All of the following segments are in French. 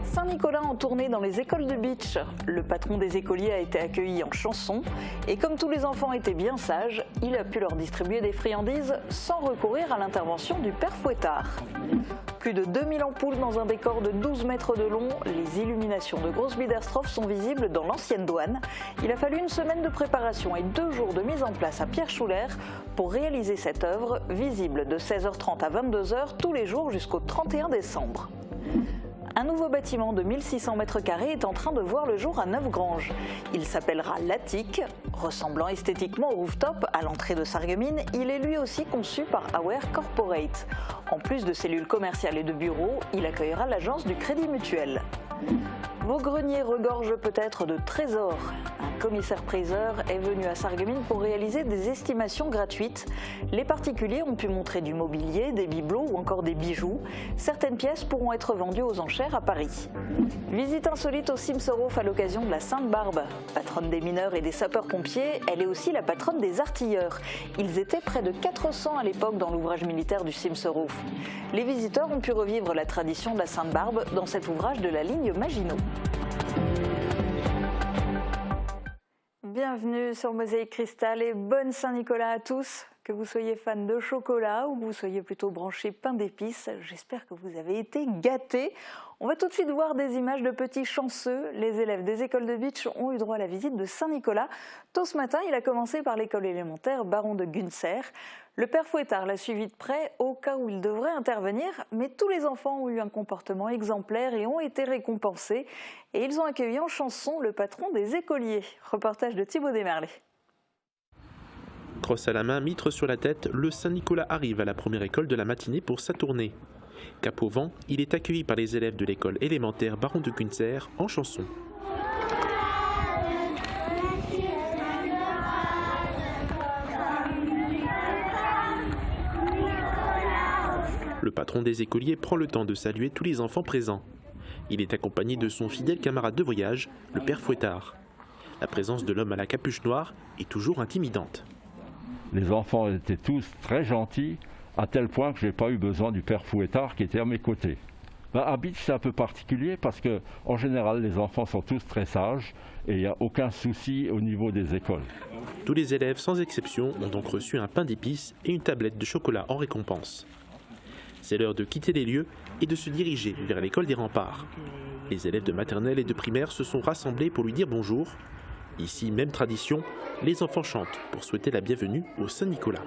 Saint-Nicolas en tournée dans les écoles de beach. Le patron des écoliers a été accueilli en chanson et comme tous les enfants étaient bien sages, il a pu leur distribuer des friandises sans recourir à l'intervention du père Fouettard. Plus de 2000 ampoules dans un décor de 12 mètres de long, les illuminations de Grosse-Biederstroff sont visibles dans l'ancienne douane. Il a fallu une semaine de préparation et 2 jours de mise en place à Pierre Schuler pour réaliser cette œuvre, visible de 16h30 à 22h tous les jours jusqu'au 31 décembre. Un nouveau bâtiment de 1600 m² est en train de voir le jour à Neufgrange. Il s'appellera l'Attic. Ressemblant esthétiquement au rooftop à l'entrée de Sarreguemines, il est lui aussi conçu par Aware Corporate. En plus de cellules commerciales et de bureaux, il accueillera l'agence du Crédit Mutuel. Vos greniers regorgent peut-être de trésors. Un commissaire-priseur est venu à Sarreguemines pour réaliser des estimations gratuites. Les particuliers ont pu montrer du mobilier, des bibelots ou encore des bijoux. Certaines pièces pourront être vendues aux enchères à Paris. Visite insolite au Cimsorof à l'occasion de la Sainte-Barbe. Patronne des mineurs et des sapeurs-pompiers, elle est aussi la patronne des artilleurs. Ils étaient près de 400 à l'époque dans l'ouvrage militaire du Cimsorof. Les visiteurs ont pu revivre la tradition de la Sainte-Barbe dans cet ouvrage de la ligne Maginot. Bienvenue sur Mosaïque Cristal et bonne Saint-Nicolas à tous. Que vous soyez fan de chocolat ou que vous soyez plutôt branché pain d'épices, j'espère que vous avez été gâtés. On va tout de suite voir des images de petits chanceux. Les élèves des écoles de beach ont eu droit à la visite de Saint-Nicolas. Tôt ce matin, il a commencé par l'école élémentaire Baron de Gunzer. Le père Fouettard l'a suivi de près au cas où il devrait intervenir, mais tous les enfants ont eu un comportement exemplaire et ont été récompensés. Et ils ont accueilli en chanson le patron des écoliers. Reportage de Thibaut Desmerlet. Crosse à la main, mitre sur la tête, le Saint-Nicolas arrive à la première école de la matinée pour sa tournée. Cap au vent, il est accueilli par les élèves de l'école élémentaire Baron de Gunzer en chanson. Le patron des écoliers prend le temps de saluer tous les enfants présents. Il est accompagné de son fidèle camarade de voyage, le père Fouettard. La présence de l'homme à la capuche noire est toujours intimidante. Les enfants étaient tous très gentils, à tel point que je n'ai pas eu besoin du père Fouettard qui était à mes côtés. À Beach, c'est un peu particulier parce qu'en général, les enfants sont tous très sages et il n'y a aucun souci au niveau des écoles. Tous les élèves, sans exception, ont donc reçu un pain d'épices et une tablette de chocolat en récompense. C'est l'heure de quitter les lieux et de se diriger vers l'école des Remparts. Les élèves de maternelle et de primaire se sont rassemblés pour lui dire bonjour. Ici, même tradition, les enfants chantent pour souhaiter la bienvenue au Saint-Nicolas.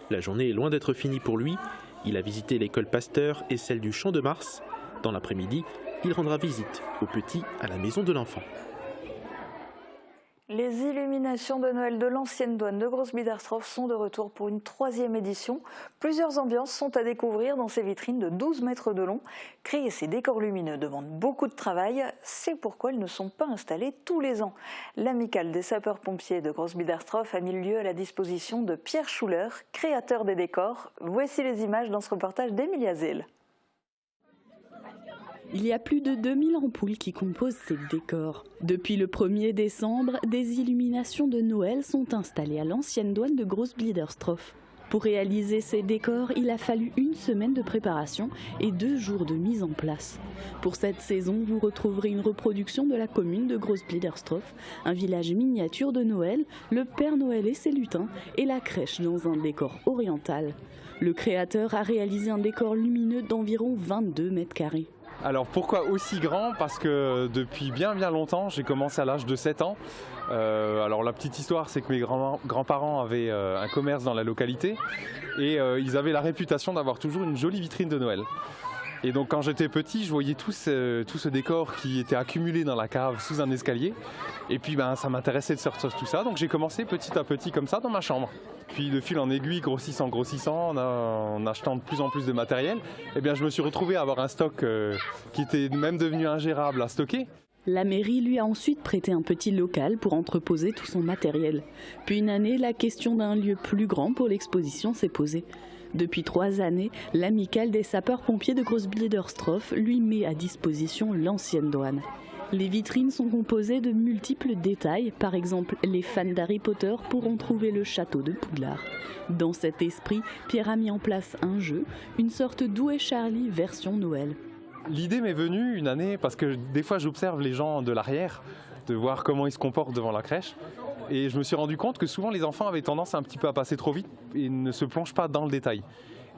La journée est loin d'être finie pour lui. Il a visité l'école Pasteur et celle du Champ de Mars. Dans l'après-midi, il rendra visite aux petits à la maison de l'enfant. Les illuminations de Noël de l'ancienne douane de Grosse-Biederstroff sont de retour pour une 3e édition. Plusieurs ambiances sont à découvrir dans ces vitrines de 12 mètres de long. Créer ces décors lumineux demande beaucoup de travail, c'est pourquoi ils ne sont pas installés tous les ans. L'amicale des sapeurs-pompiers de Grosse-Biederstroff a mis le lieu à la disposition de Pierre Schuler, créateur des décors. Voici les images dans ce reportage d'Emilia Zell. Il y a plus de 2000 ampoules qui composent ces décors. Depuis le 1er décembre, des illuminations de Noël sont installées à l'ancienne douane de Grosse-Biederstroff. Pour réaliser ces décors, il a fallu une semaine de préparation et 2 jours de mise en place. Pour cette saison, vous retrouverez une reproduction de la commune de Grosse-Biederstroff, un village miniature de Noël, le Père Noël et ses lutins et la crèche dans un décor oriental. Le créateur a réalisé un décor lumineux d'environ 22 mètres carrés. Alors pourquoi aussi grand? Parce que depuis bien longtemps, j'ai commencé à l'âge de 7 ans. Alors la petite histoire, c'est que mes grands-parents avaient un commerce dans la localité et ils avaient la réputation d'avoir toujours une jolie vitrine de Noël. Et donc quand j'étais petit, je voyais tout ce décor qui était accumulé dans la cave sous un escalier. Et puis ça m'intéressait de sortir tout ça, donc j'ai commencé petit à petit comme ça dans ma chambre. Puis de fil en aiguille, grossissant, en achetant de plus en plus de matériel, je me suis retrouvé à avoir un stock qui était même devenu ingérable à stocker. La mairie lui a ensuite prêté un petit local pour entreposer tout son matériel. Puis une année, la question d'un lieu plus grand pour l'exposition s'est posée. Depuis 3 années, l'amicale des sapeurs-pompiers de Grosse-Biederstroff lui met à disposition l'ancienne douane. Les vitrines sont composées de multiples détails. Par exemple, les fans d'Harry Potter pourront trouver le château de Poudlard. Dans cet esprit, Pierre a mis en place un jeu, une sorte d'Où est Charlie version Noël. L'idée m'est venue une année parce que des fois j'observe les gens de l'arrière, de voir comment ils se comportent devant la crèche. Et je me suis rendu compte que souvent les enfants avaient tendance un petit peu à passer trop vite et ne se plongent pas dans le détail.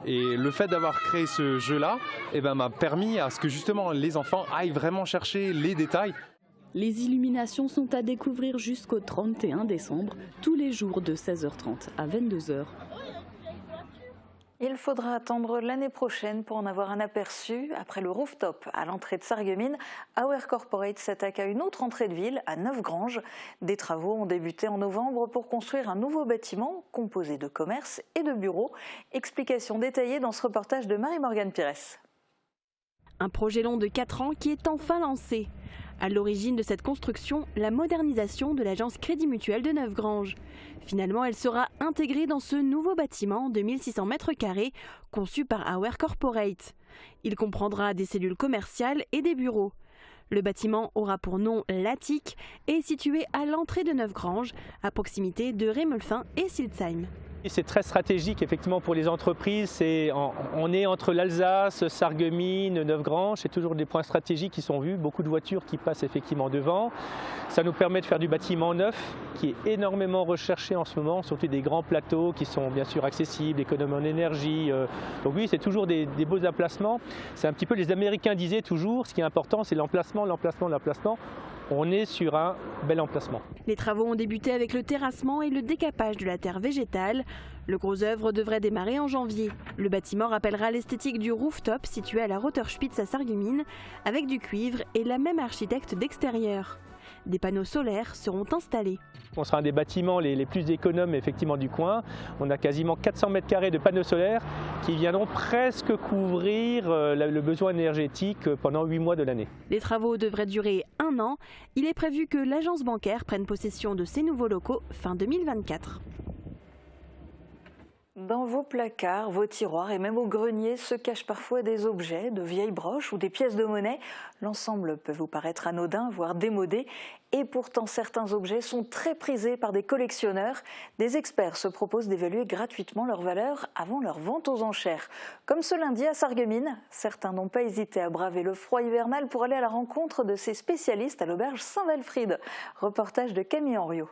Et le fait d'avoir créé ce jeu-là m'a permis à ce que justement les enfants aillent vraiment chercher les détails. Les illuminations sont à découvrir jusqu'au 31 décembre, tous les jours de 16h30 à 22h. Il faudra attendre l'année prochaine pour en avoir un aperçu. Après le rooftop à l'entrée de Sarreguemines, Auer Corporate s'attaque à une autre entrée de ville, à Neufgrange. Des travaux ont débuté en novembre pour construire un nouveau bâtiment composé de commerces et de bureaux. Explication détaillée dans ce reportage de Marie-Morgane Pires. Un projet long de 4 ans qui est enfin lancé. À l'origine de cette construction, la modernisation de l'agence Crédit Mutuel de Neufgrange. Finalement, elle sera intégrée dans ce nouveau bâtiment de 1600 m², conçu par Auer Corporate. Il comprendra des cellules commerciales et des bureaux. Le bâtiment aura pour nom l'Attic et est situé à l'entrée de Neufgrange, à proximité de Rémelfin et Silsheim. C'est très stratégique effectivement pour les entreprises. On est entre l'Alsace, Sarreguemines, Neufgrange. C'est toujours des points stratégiques qui sont vus. Beaucoup de voitures qui passent effectivement devant. Ça nous permet de faire du bâtiment neuf qui est énormément recherché en ce moment, surtout des grands plateaux qui sont bien sûr accessibles, économes en énergie. Donc oui, c'est toujours des beaux emplacements. C'est un petit peu, les Américains disaient toujours, ce qui est important, c'est l'emplacement, l'emplacement, l'emplacement. On est sur un bel emplacement. Les travaux ont débuté avec le terrassement et le décapage de la terre végétale. Le gros œuvre devrait démarrer en janvier. Le bâtiment rappellera l'esthétique du rooftop situé à la Rotterspitze à Sarreguemines, avec du cuivre et la même architecte d'extérieur. Des panneaux solaires seront installés. On sera un des bâtiments les plus économes effectivement du coin. On a quasiment 400 m² de panneaux solaires qui viendront presque couvrir le besoin énergétique pendant 8 mois de l'année. Les travaux devraient durer 1 an. Il est prévu que l'agence bancaire prenne possession de ces nouveaux locaux fin 2024. Dans vos placards, vos tiroirs et même au grenier se cachent parfois des objets, de vieilles broches ou des pièces de monnaie. L'ensemble peut vous paraître anodin, voire démodé. Et pourtant, certains objets sont très prisés par des collectionneurs. Des experts se proposent d'évaluer gratuitement leur valeur avant leur vente aux enchères. Comme ce lundi à Sarreguemines, certains n'ont pas hésité à braver le froid hivernal pour aller à la rencontre de ces spécialistes à l'auberge Saint-Walfried. Reportage de Camille Henriot.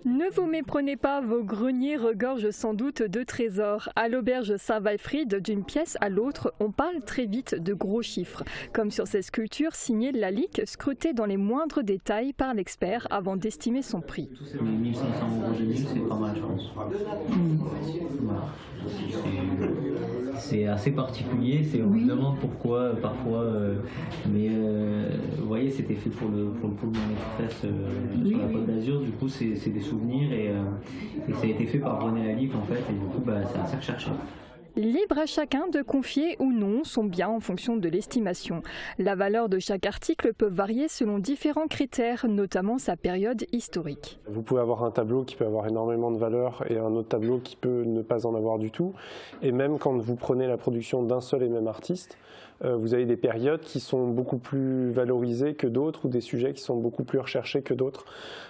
Ne vous méprenez pas, vos greniers regorgent sans doute de trésors. À l'auberge Saint-Walfried, d'une pièce à l'autre, on parle très vite de gros chiffres. Comme sur ces sculptures signées Lalique, scrutées dans les moindres détails par l'expert avant d'estimer son prix. Les 1500 € de livre, c'est pas mal, je pense. Voilà. C'est assez particulier, on se demande pourquoi parfois, mais vous voyez, c'était fait pour le pôle Mon Express sur la Côte d'Azur, du coup c'est des souvenirs et ça a été fait par René Lalique en fait, et du coup c'est assez recherché. Libre à chacun de confier ou non son bien en fonction de l'estimation. La valeur de chaque article peut varier selon différents critères, notamment sa période historique. Vous pouvez avoir un tableau qui peut avoir énormément de valeur et un autre tableau qui peut ne pas en avoir du tout. Et même quand vous prenez la production d'un seul et même artiste, vous avez des périodes qui sont beaucoup plus valorisées que d'autres ou des sujets qui sont beaucoup plus recherchés que d'autres.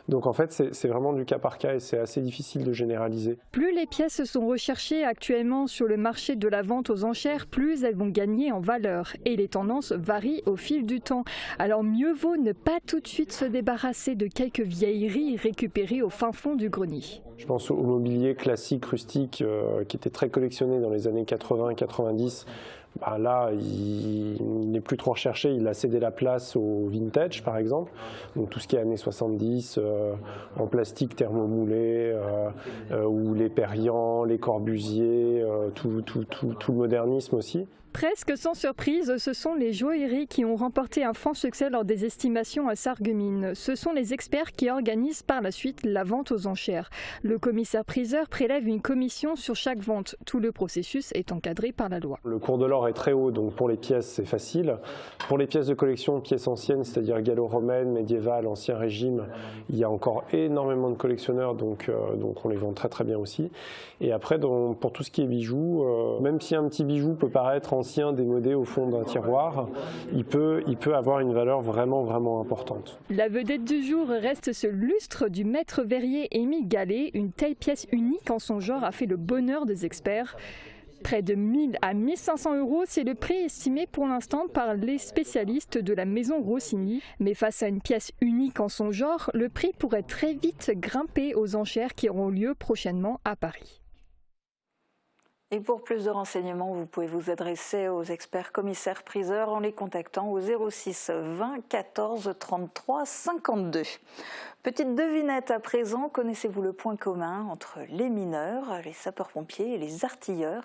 Donc en fait, c'est vraiment du cas par cas et c'est assez difficile de généraliser. Plus les pièces sont recherchées actuellement sur le marché de la vente aux enchères, plus elles vont gagner en valeur. Et les tendances varient au fil du temps. Alors mieux vaut ne pas tout de suite se débarrasser de quelques vieilleries récupérées au fin fond du grenier. Je pense au mobilier classique, rustique, qui était très collectionné dans les années 80-90. Là, il n'est plus trop recherché, il a cédé la place au vintage par exemple, donc tout ce qui est années 70, en plastique thermomoulé, ou les Perriand, les Corbusier, tout le modernisme aussi. Presque sans surprise, ce sont les joailleries qui ont remporté un franc succès lors des estimations à Sarreguemines. Ce sont les experts qui organisent par la suite la vente aux enchères. Le commissaire-priseur prélève une commission sur chaque vente. Tout le processus est encadré par la loi. Le cours de l'or est très haut, donc pour les pièces c'est facile. Pour les pièces de collection, pièces anciennes, c'est-à-dire gallo-romaines, médiévales, ancien régime, il y a encore énormément de collectionneurs, donc on les vend très très bien aussi. Et après, pour tout ce qui est bijoux, même si un petit bijou peut paraître ancien démodé au fond d'un tiroir, il peut avoir une valeur vraiment, vraiment importante. La vedette du jour reste ce lustre du maître verrier Émile Gallet. Une telle pièce unique en son genre a fait le bonheur des experts. Près de 1000 à 1500 €, c'est le prix estimé pour l'instant par les spécialistes de la maison Rossini. Mais face à une pièce unique en son genre, le prix pourrait très vite grimper aux enchères qui auront lieu prochainement à Paris. Et pour plus de renseignements, vous pouvez vous adresser aux experts commissaires-priseurs en les contactant au 06 20 14 33 52. Petite devinette à présent, connaissez-vous le point commun entre les mineurs, les sapeurs-pompiers et les artilleurs ?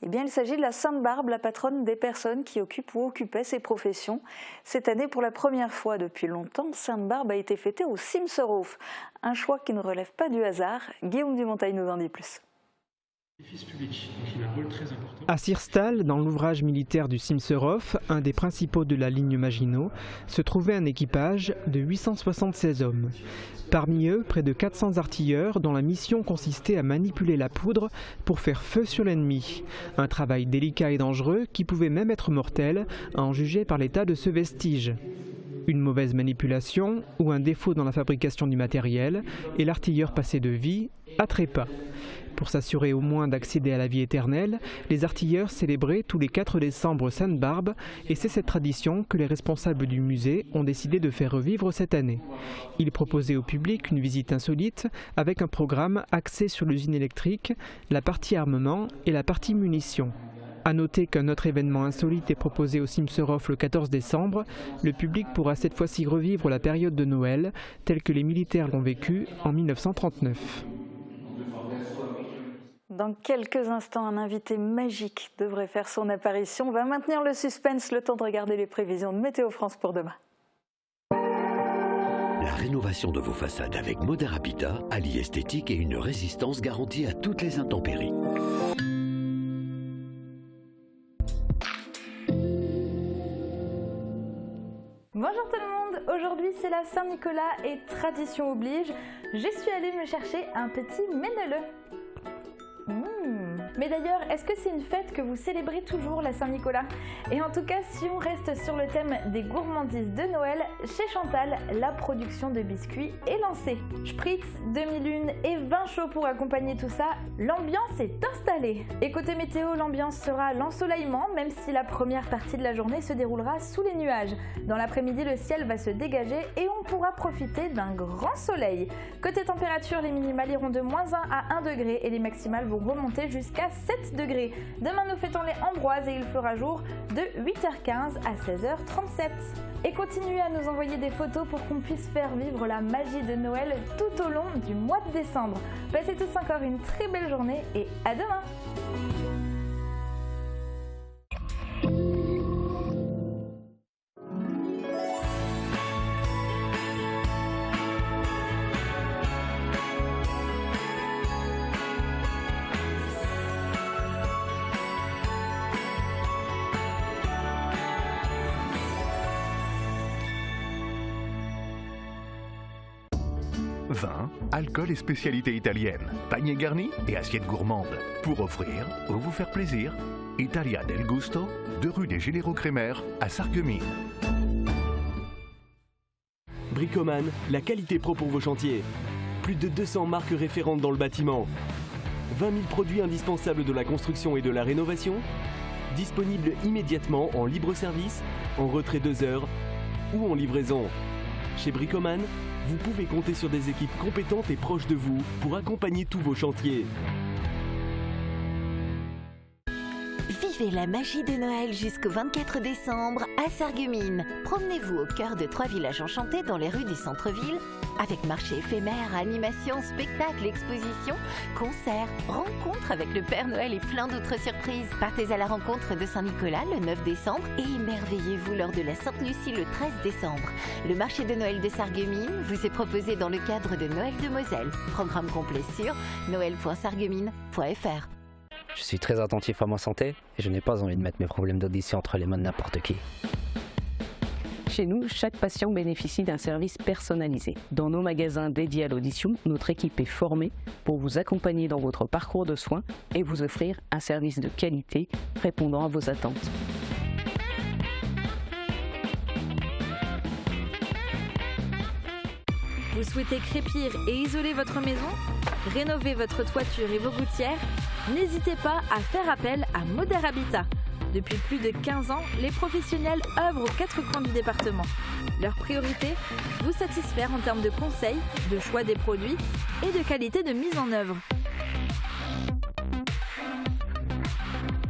Eh bien, il s'agit de la Sainte Barbe, la patronne des personnes qui occupent ou occupaient ces professions. Cette année, pour la première fois depuis longtemps, Sainte Barbe a été fêtée au Cimserhof. Un choix qui ne relève pas du hasard. Guillaume Dumontagne nous en dit plus. À Sirstal, dans l'ouvrage militaire du Cimserhof, un des principaux de la ligne Maginot, se trouvait un équipage de 876 hommes. Parmi eux, près de 400 artilleurs dont la mission consistait à manipuler la poudre pour faire feu sur l'ennemi. Un travail délicat et dangereux qui pouvait même être mortel, à en juger par l'état de ce vestige. Une mauvaise manipulation ou un défaut dans la fabrication du matériel et l'artilleur passait de vie à trépas. Pour s'assurer au moins d'accéder à la vie éternelle, les artilleurs célébraient tous les 4 décembre Sainte Barbe et c'est cette tradition que les responsables du musée ont décidé de faire revivre cette année. Ils proposaient au public une visite insolite avec un programme axé sur l'usine électrique, la partie armement et la partie munitions. A noter qu'un autre événement insolite est proposé au Cimserhof le 14 décembre. Le public pourra cette fois-ci revivre la période de Noël telle que les militaires l'ont vécue en 1939. Dans quelques instants, un invité magique devrait faire son apparition. On va maintenir le suspense, le temps de regarder les prévisions de Météo France pour demain. La rénovation de vos façades avec Modern Habitat allie esthétique et une résistance garantie à toutes les intempéries. Bonjour tout le monde, aujourd'hui c'est la Saint-Nicolas et tradition oblige, je suis allée me chercher un petit méneleux. Mais d'ailleurs, est-ce que c'est une fête que vous célébrez toujours, la Saint-Nicolas? Et en tout cas, si on reste sur le thème des gourmandises de Noël, chez Chantal, la production de biscuits est lancée. Spritz, demi-lune et vin chaud pour accompagner tout ça, l'ambiance est installée. Et côté météo, l'ambiance sera l'ensoleillement, même si la première partie de la journée se déroulera sous les nuages. Dans l'après-midi, le ciel va se dégager et on pourra profiter d'un grand soleil. Côté température, les minimales iront de -1 à 1 degré et les maximales vont remonter jusqu'à 7 degrés. Demain, nous fêtons les Ambroises et il fera jour de 8h15 à 16h37. Et continuez à nous envoyer des photos pour qu'on puisse faire vivre la magie de Noël tout au long du mois de décembre. Passez tous encore une très belle journée et à demain! Vin, alcool et spécialités italiennes, paniers garnis et assiettes gourmandes. Pour offrir ou vous faire plaisir, Italia del Gusto, 2 rue des Généraux-Crémer à Sarreguemines. Bricoman, la qualité pro pour vos chantiers. Plus de 200 marques référentes dans le bâtiment. 20 000 produits indispensables de la construction et de la rénovation. Disponibles immédiatement en libre service, en retrait 2 heures ou en livraison. Chez Bricoman, vous pouvez compter sur des équipes compétentes et proches de vous pour accompagner tous vos chantiers. Vivez la magie de Noël jusqu'au 24 décembre à Sarreguemines. Promenez-vous au cœur de 3 villages enchantés dans les rues du centre-ville avec marché éphémère, animations, spectacles, expositions, concerts, rencontres avec le Père Noël et plein d'autres surprises. Partez à la rencontre de Saint-Nicolas le 9 décembre et émerveillez-vous lors de la Sainte-Lucie le 13 décembre. Le marché de Noël de Sarreguemines vous est proposé dans le cadre de Noël de Moselle. Programme complet sur noël.sarreguemines.fr. Je suis très attentif à ma santé et je n'ai pas envie de mettre mes problèmes d'audition entre les mains de n'importe qui. Chez nous, chaque patient bénéficie d'un service personnalisé. Dans nos magasins dédiés à l'audition, notre équipe est formée pour vous accompagner dans votre parcours de soins et vous offrir un service de qualité répondant à vos attentes. Vous souhaitez crépir et isoler votre maison? Rénover votre toiture et vos gouttières? N'hésitez pas à faire appel à Moder Habitat. Depuis plus de 15 ans, les professionnels œuvrent aux 4 coins du département. Leur priorité, vous satisfaire en termes de conseils, de choix des produits et de qualité de mise en œuvre.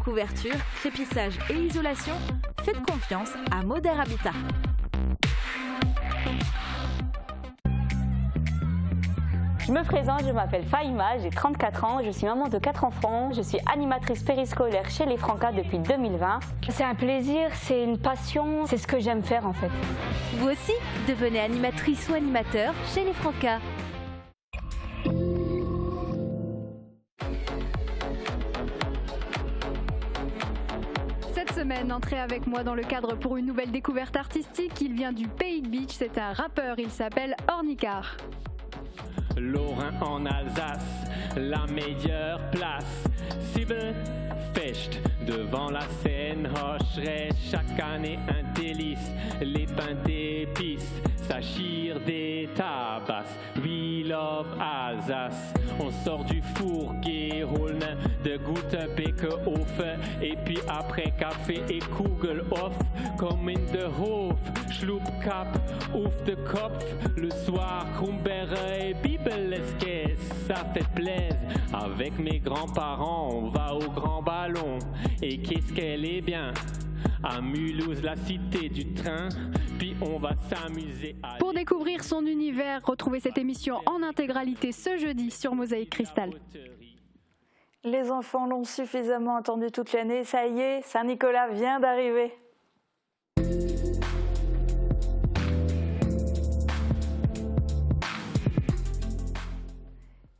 Couverture, crépissage et isolation, faites confiance à Moder Habitat. Je me présente, je m'appelle Fahima, j'ai 34 ans, je suis maman de 4 enfants, je suis animatrice périscolaire chez les Francas depuis 2020. C'est un plaisir, c'est une passion, c'est ce que j'aime faire en fait. Vous aussi, devenez animatrice ou animateur chez les Francas. Cette semaine, entrez avec moi dans le cadre pour une nouvelle découverte artistique. Il vient du Pays de Bitche, c'est un rappeur, il s'appelle Ornicar. Lorrain en Alsace, la meilleure place. Sibel Fecht, devant la Seine, Hocheret, chaque année un délice. Les pains d'épices, Sachir des Tabas. We love Alsace. On sort du four, Geholne, de Gute Beke Ofen. Et puis après café et Kugel off, comme in de Hof, Schlupkap, ouf de Kopf. Le soir, Krumbere et Bibelesque, ça fait plaisir. Avec mes grands-parents, on va au grand ballon. Et qu'est-ce qu'elle est bien à Mulhouse, la cité du train, puis on va s'amuser à... Pour découvrir son univers, retrouvez cette émission en intégralité ce jeudi sur Mosaïque Cristal. Les enfants l'ont suffisamment attendu toute l'année, ça y est, Saint-Nicolas vient d'arriver.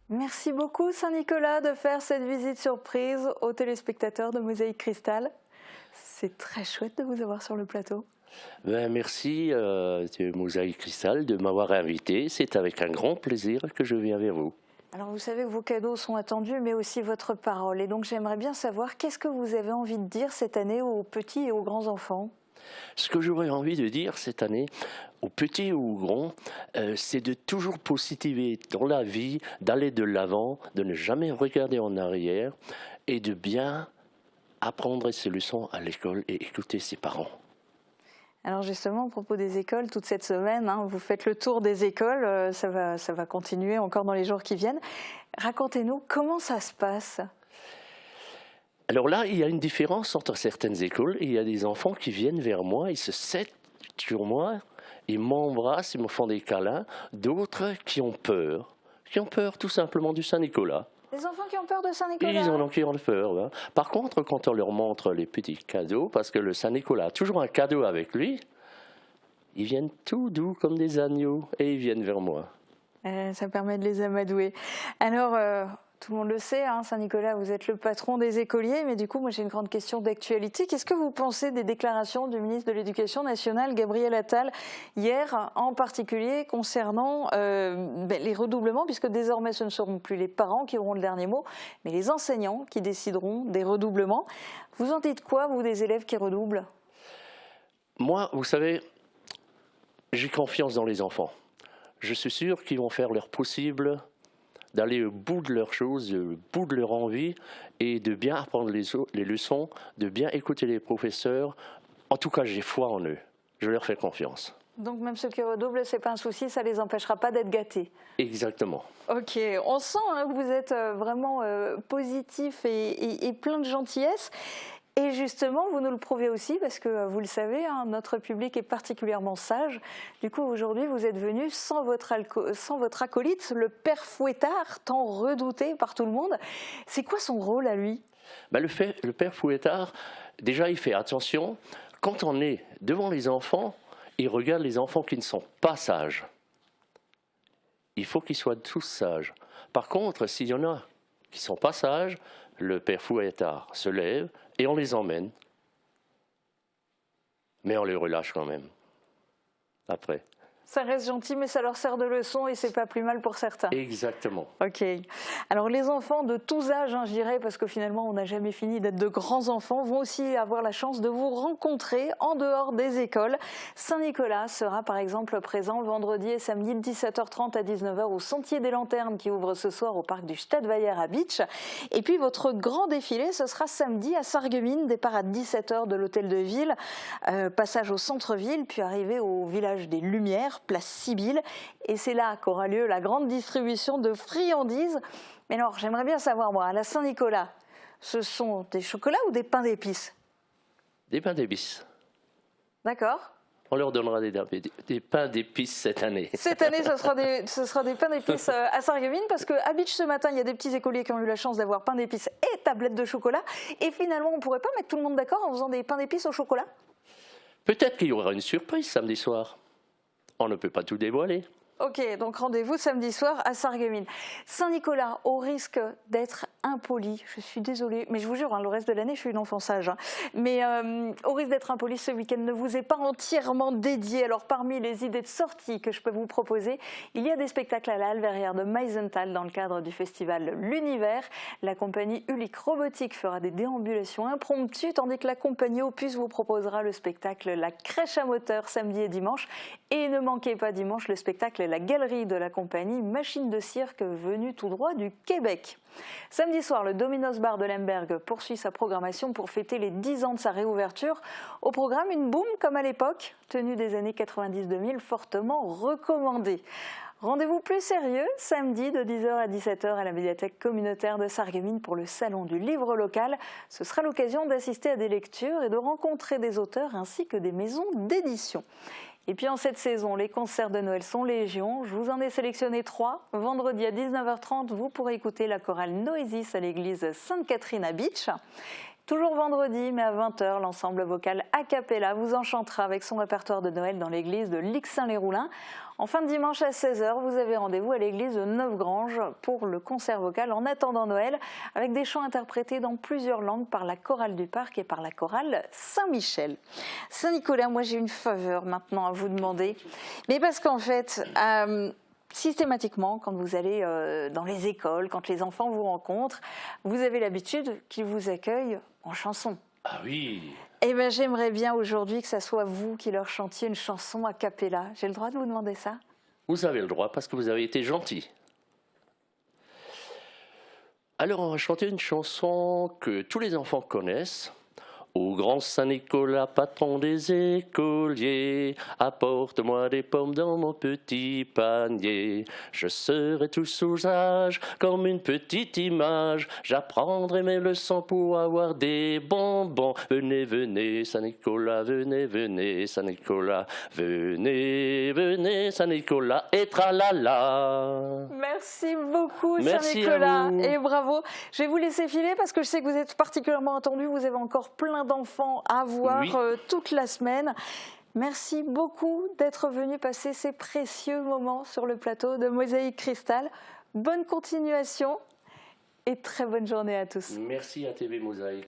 Merci beaucoup Saint-Nicolas de faire cette visite surprise aux téléspectateurs de Mosaïque Cristal. C'est très chouette de vous avoir sur le plateau. Merci de Mosaïque Cristal de m'avoir invité. C'est avec un grand plaisir que je viens vers vous. Alors vous savez que vos cadeaux sont attendus, mais aussi votre parole. Et donc j'aimerais bien savoir qu'est-ce que vous avez envie de dire cette année aux petits et aux grands enfants? Ce que j'aurais envie de dire cette année, aux petits ou aux grands, c'est de toujours positiver dans la vie, d'aller de l'avant, de ne jamais regarder en arrière et de bien apprendre ses leçons à l'école et écouter ses parents. Alors justement, à propos des écoles, toute cette semaine, vous faites le tour des écoles, ça va continuer encore dans les jours qui viennent. Racontez-nous comment ça se passe. Alors là, il y a une différence entre certaines écoles. Il y a des enfants qui viennent vers moi, ils se cèdent sur moi, ils m'embrassent, ils me font des câlins. D'autres qui ont peur tout simplement du Saint-Nicolas. Les enfants qui ont peur de Saint-Nicolas? Ils en ont qui ont peur. Hein. Par contre, quand on leur montre les petits cadeaux, parce que le Saint-Nicolas a toujours un cadeau avec lui, ils viennent tout doux comme des agneaux et ils viennent vers moi. Ça permet de les amadouer. Alors, tout le monde le sait, Saint-Nicolas, vous êtes le patron des écoliers, mais du coup, moi j'ai une grande question d'actualité. Qu'est-ce que vous pensez des déclarations du ministre de l'Éducation nationale, Gabriel Attal, hier, en particulier concernant les redoublements, puisque désormais ce ne seront plus les parents qui auront le dernier mot, mais les enseignants qui décideront des redoublements. Vous en dites quoi, vous, des élèves qui redoublent? Moi, vous savez, j'ai confiance dans les enfants. Je suis sûr qu'ils vont faire leur possible d'aller au bout de leurs choses, au bout de leur envie et de bien apprendre les leçons, de bien écouter les professeurs. En tout cas, j'ai foi en eux. Je leur fais confiance. Donc même ceux qui redoublent, ce n'est pas un souci, ça ne les empêchera pas d'être gâtés. Exactement. Ok, on sent que vous êtes vraiment positif et plein de gentillesse. Et justement, vous nous le prouvez aussi, parce que vous le savez, notre public est particulièrement sage. Du coup, aujourd'hui, vous êtes venu sans votre acolyte, le père Fouettard, tant redouté par tout le monde. C'est quoi son rôle à lui? Le père Fouettard, déjà, il fait attention. Quand on est devant les enfants, il regarde les enfants qui ne sont pas sages. Il faut qu'ils soient tous sages. Par contre, s'il y en a qui ne sont pas sages, le père Fouettard se lève et on les emmène. Mais on les relâche quand même. après. Ça reste gentil, mais ça leur sert de leçon et c'est pas plus mal pour certains. Exactement. Ok. Alors les enfants de tous âges, je dirais, parce que finalement on n'a jamais fini d'être de grands enfants, vont aussi avoir la chance de vous rencontrer en dehors des écoles. Saint-Nicolas sera par exemple présent le vendredi et samedi de 17h30 à 19h au Sentier des Lanternes qui ouvre ce soir au parc du Stadtweiler à Bitche. Et puis votre grand défilé, ce sera samedi à Sarreguemines, départ à 17h de l'hôtel de ville, passage au centre-ville, puis arrivée au village des Lumières, place Sibylle, et c'est là qu'aura lieu la grande distribution de friandises. Mais alors, j'aimerais bien savoir, moi, à la Saint-Nicolas, ce sont des chocolats ou des pains d'épices? Des pains d'épices. D'accord. On leur donnera des pains d'épices cette année. Cette année, ce sera des pains d'épices à Sarreguemines, parce qu'à Bitche, ce matin, il y a des petits écoliers qui ont eu la chance d'avoir pain d'épices et tablettes de chocolat, et finalement, on ne pourrait pas mettre tout le monde d'accord en faisant des pains d'épices au chocolat? Peut-être qu'il y aura une surprise samedi soir. On ne peut pas tout dévoiler. Ok, donc rendez-vous samedi soir à Sarreguemines. Saint-Nicolas, au risque d'être impoli, je suis désolée, mais je vous jure, le reste de l'année, je suis une enfant sage. Mais au risque d'être impoli, ce week-end ne vous est pas entièrement dédié. Alors parmi les idées de sortie que je peux vous proposer, il y a des spectacles à la Halle Verrière de Meisenthal dans le cadre du festival L'Univers. La compagnie Ulick Robotique fera des déambulations impromptues, tandis que la compagnie Opus vous proposera le spectacle La Crèche à moteur samedi et dimanche. Et ne manquez pas dimanche le spectacle La Galerie de la compagnie Machine de cirque venue tout droit du Québec. Samedi soir, le Domino's Bar de Lemberg poursuit sa programmation pour fêter les 10 ans de sa réouverture. Au programme, une boum comme à l'époque, tenue des années 90-2000, fortement recommandée. Rendez-vous plus sérieux, samedi de 10h à 17h à la médiathèque communautaire de Sarreguemines pour le salon du livre local. Ce sera l'occasion d'assister à des lectures et de rencontrer des auteurs ainsi que des maisons d'édition. Et puis en cette saison, les concerts de Noël sont légion. Je vous en ai sélectionné 3. Vendredi à 19h30, vous pourrez écouter la chorale Noésis à l'église Sainte-Catherine à Bitche. Toujours vendredi, mais à 20h, l'ensemble vocal a cappella vous enchantera avec son répertoire de Noël dans l'église de Lixin-les-Roulins. En fin de dimanche à 16h, vous avez rendez-vous à l'église de Neufgrange pour le concert vocal En attendant Noël, avec des chants interprétés dans plusieurs langues par la chorale du parc et par la chorale Saint-Michel. Saint-Nicolas, moi j'ai une faveur maintenant à vous demander, mais parce qu'en fait... systématiquement, quand vous allez dans les écoles, quand les enfants vous rencontrent, vous avez l'habitude qu'ils vous accueillent en chanson. Ah oui. Eh bien, j'aimerais bien aujourd'hui que ça soit vous qui leur chantiez une chanson a cappella. J'ai le droit de vous demander ça? Vous avez le droit parce que vous avez été gentil. Alors, on va chanter une chanson que tous les enfants connaissent. Au grand Saint-Nicolas, patron des écoliers, apporte-moi des pommes dans mon petit panier. Je serai tout sous sage comme une petite image. J'apprendrai mes leçons pour avoir des bonbons. Venez, venez, Saint-Nicolas, venez, venez, Saint-Nicolas. Venez, venez, Saint-Nicolas, et tralala. Merci beaucoup, Merci Saint-Nicolas, à vous. et bravo. Je vais vous laisser filer parce que je sais que vous êtes particulièrement attendu. Vous avez encore plein d'enfants à voir Oui. toute la semaine. Merci beaucoup d'être venu passer ces précieux moments sur le plateau de Mosaïque Cristal. Bonne continuation et très bonne journée à tous. Merci à TV Mosaïque.